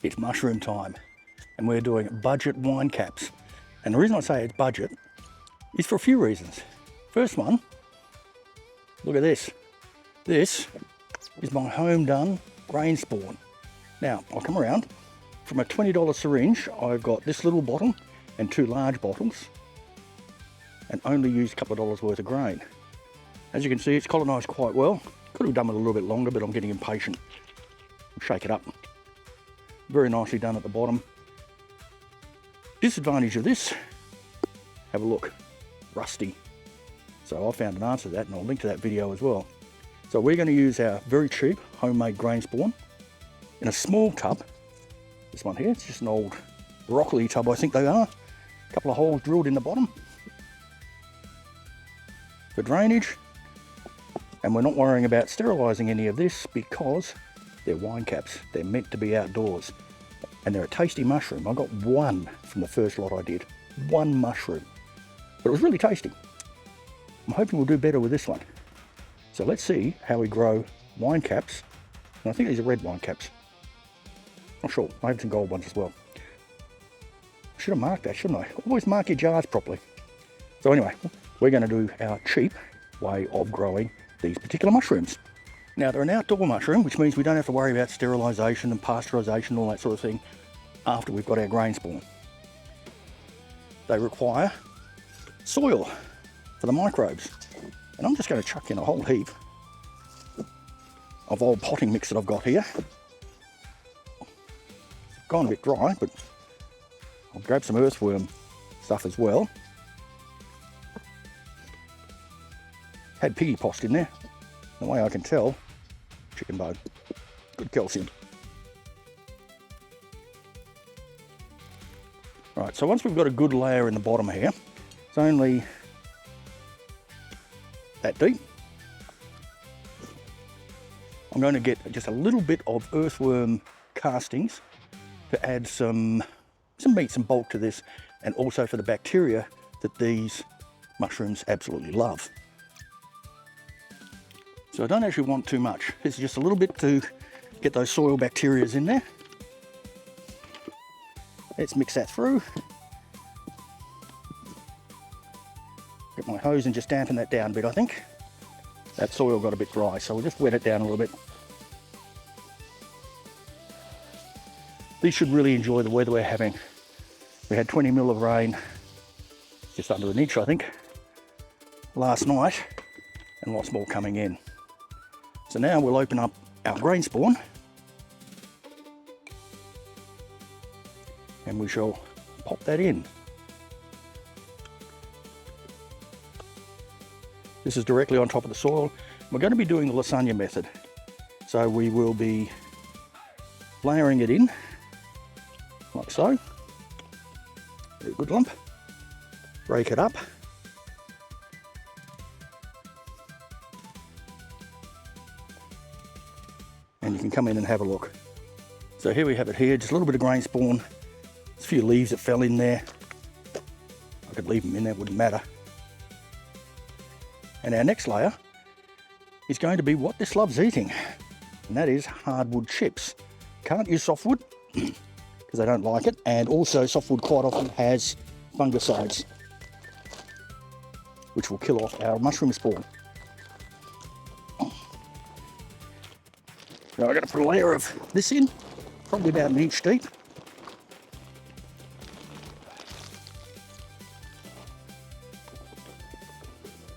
It's mushroom time, and we're doing budget wine caps. And the reason I say it's budget is for a few reasons. First one, look at this. This is my home done grain spawn. Now, I'll come around. From a $20 syringe, I've got this little bottle and 2 large bottles, and only used a couple of dollars worth of grain. As you can see, it's colonised quite well. Could have done it a little bit longer, but I'm getting impatient. Shake it up. Very nicely done at the bottom. Disadvantage of this, have a look, rusty. So I found an answer to that, and I'll link to that video as well. So we're going to use our very cheap homemade grain spawn in a small tub. This one here, it's just an old broccoli tub, I think they are. A couple of holes drilled in the bottom for drainage. And we're not worrying about sterilising any of this because they're wine caps. They're meant to be outdoors. And they're a tasty mushroom. I got one from the first lot I did. One mushroom. But it was really tasty. I'm hoping we'll do better with this one. So let's see how we grow wine caps. And I think these are red wine caps. Not sure. I have some gold ones as well. Should have marked that, shouldn't I? Always mark your jars properly. So anyway, we're going to do our cheap way of growing these particular mushrooms. Now, they're an outdoor mushroom, which means we don't have to worry about sterilisation and pasteurisation, all that sort of thing, after we've got our grain spawn. They require soil for the microbes. And I'm just going to chuck in a whole heap of old potting mix that I've got here. Gone a bit dry, but I'll grab some earthworm stuff as well. Had piggy post in there. The way I can tell, chicken bone, good calcium. Right, so once we've got a good layer in the bottom here, it's only that deep. I'm going to get just a little bit of earthworm castings to add some meat, some bulk to this, and also for the bacteria that these mushrooms absolutely love. So I don't actually want too much. This is just a little bit to get those soil bacteria in there. Let's mix that through. Get my hose and just dampen that down a bit, I think. That soil got a bit dry, so we'll just wet it down a little bit. These should really enjoy the weather we're having. We had 20 mil of rain, just under an inch, I think, last night, and lots more coming in. So now we'll open up our grain spawn, and we shall pop that in. This is directly on top of the soil. We're going to be doing the lasagna method. So we will be layering it in, like so. Very good lump. Break it up. And you can come in and have a look. So here we have it here, just a little bit of grain spawn. There's a few leaves that fell in there. I could leave them in there, wouldn't matter. And our next layer is going to be what this loves eating, and that is hardwood chips. Can't use softwood because I don't like it, and also softwood quite often has fungicides, which will kill off our mushroom spawn. Now I've got to put a layer of this in, probably about an inch deep.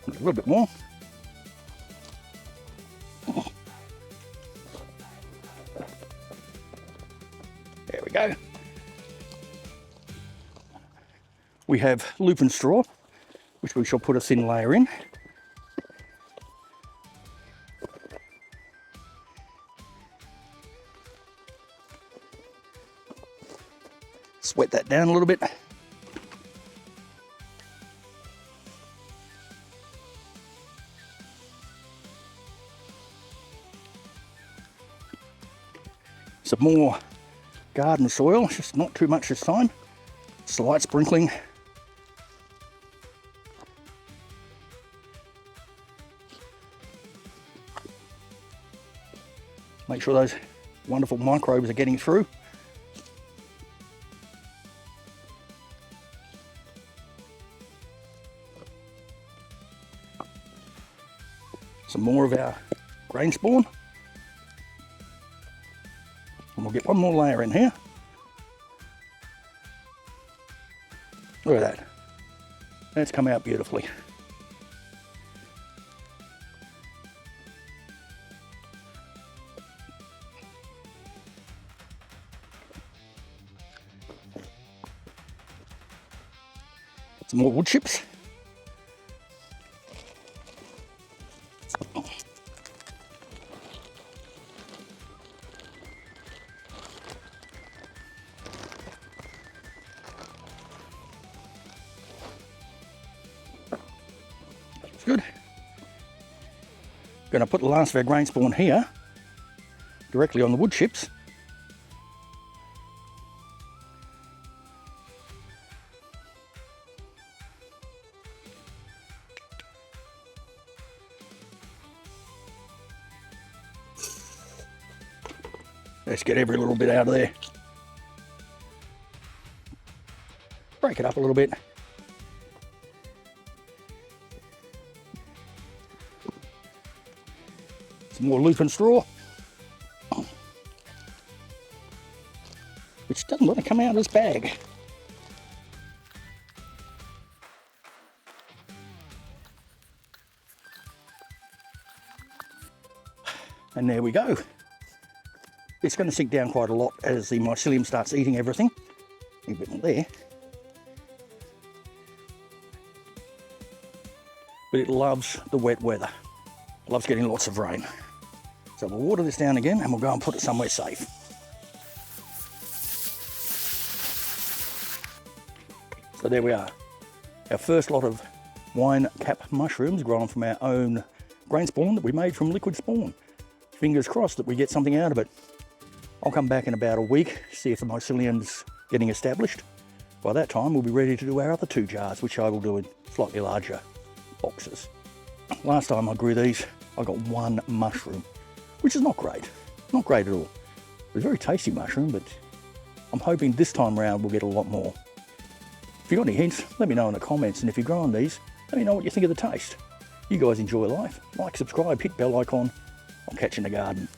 A little bit more. There we go. We have lupin straw, which we shall put a thin layer in. Sweat that down a little bit. Some more garden soil, just not too much this time. Slight sprinkling. Make sure those wonderful microbes are getting through. some more of our grain spawn. And we'll get one more layer in here. Look at that. That's come out beautifully. Some more wood chips. That's good. Going to put the last of our grain spawn here, directly on the wood chips. Let's get every little bit out of there. Break it up a little bit. Some more lupin straw, which doesn't want to come out of this bag. And there we go. It's going to sink down quite a lot as the mycelium starts eating everything. A bit more there. But it loves the wet weather. It loves getting lots of rain. So we'll water this down again and we'll go and put it somewhere safe. So there we are. Our first lot of wine cap mushrooms grown from our own grain spawn that we made from liquid spawn. Fingers crossed that we get something out of it. I'll come back in about a week, see if the mycelium's getting established. By that time, we'll be ready to do our other 2 jars, which I will do in slightly larger boxes. Last time I grew these, I got 1 mushroom, which is not great. Not great at all. It was a very tasty mushroom, but I'm hoping this time around we'll get a lot more. If you've got any hints, let me know in the comments, and if you're growing these, let me know what you think of the taste. You guys enjoy life. Like, subscribe, hit bell icon. I'll catch you in the garden.